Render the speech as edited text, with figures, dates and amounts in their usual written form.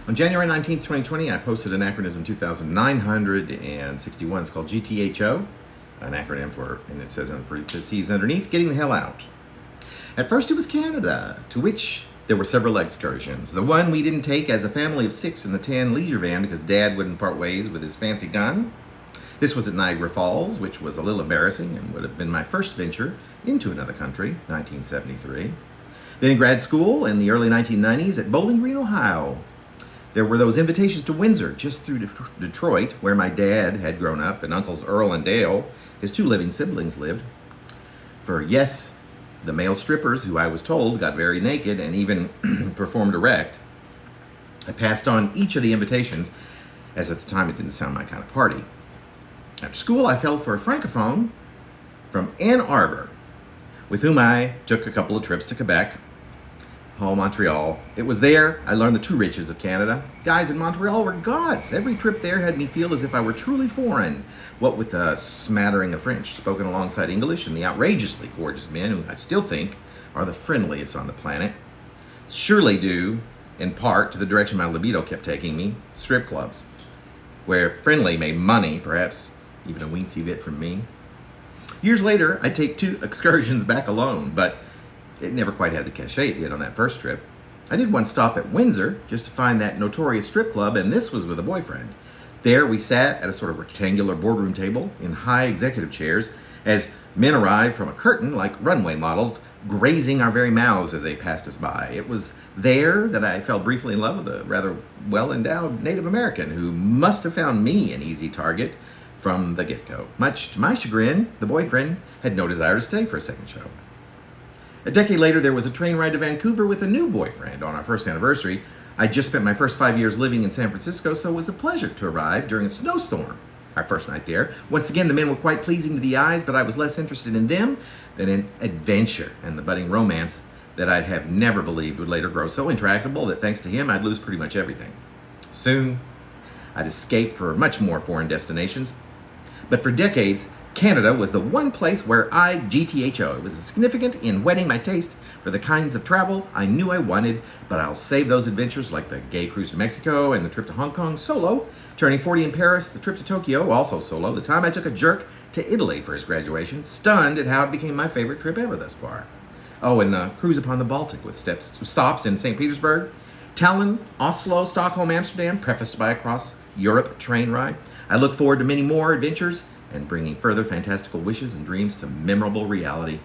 On January 19th, 2020, I posted Anachronism 2961. It's called GTHO, an acronym for, and it says underneath, Getting the Hell Out. At first it was Canada, to which there were several excursions. The one we didn't take as a family of 6 in the tan leisure van because Dad wouldn't part ways with his fancy gun. This was at Niagara Falls, which was a little embarrassing and would have been my first venture into another country, 1973. Then in grad school in the early 1990s at Bowling Green, Ohio. There were those invitations to Windsor, just through Detroit, where my dad had grown up, and uncles Earl and Dale, his 2 living siblings, lived. For yes, the male strippers, who I was told got very naked and even performed erect. I passed on each of the invitations, as at the time it didn't sound my kind of party. After school, I fell for a francophone from Ann Arbor, with whom I took a couple of trips to Quebec, Montreal. It was there I learned the true riches of Canada. Guys in Montreal were gods. Every trip there had me feel as if I were truly foreign, what with a smattering of French spoken alongside English and the outrageously gorgeous men who I still think are the friendliest on the planet. Surely due, in part, to the direction my libido kept taking me, strip clubs, where friendly made money, perhaps even a weensy bit from me. Years later, I'd take 2 excursions back alone, but it never quite had the cachet it did on that first trip. I did one stop at Windsor just to find that notorious strip club, and this was with a boyfriend. There we sat at a sort of rectangular boardroom table in high executive chairs as men arrived from a curtain like runway models, grazing our very mouths as they passed us by. It was there that I fell briefly in love with a rather well-endowed Native American who must have found me an easy target from the get-go. Much to my chagrin, the boyfriend had no desire to stay for a second show. A decade later, there was a train ride to Vancouver with a new boyfriend on our first anniversary. I'd just spent my first 5 years living in San Francisco, so it was a pleasure to arrive during a snowstorm our first night there. Once again, the men were quite pleasing to the eyes, but I was less interested in them than in adventure and the budding romance that I'd have never believed would later grow so intractable that thanks to him, I'd lose pretty much everything. Soon, I'd escape for much more foreign destinations, but for decades, Canada was the one place where I GTHO. It was significant in whetting my taste for the kinds of travel I knew I wanted, but I'll save those adventures like the gay cruise to Mexico and the trip to Hong Kong solo, turning 40 in Paris, the trip to Tokyo also solo, the time I took a jerk to Italy for his graduation, stunned at how it became my favorite trip ever thus far. Oh, and the cruise upon the Baltic with stops in St. Petersburg, Tallinn, Oslo, Stockholm, Amsterdam, prefaced by a cross-Europe train ride. I look forward to many more adventures and bringing further fantastical wishes and dreams to memorable reality.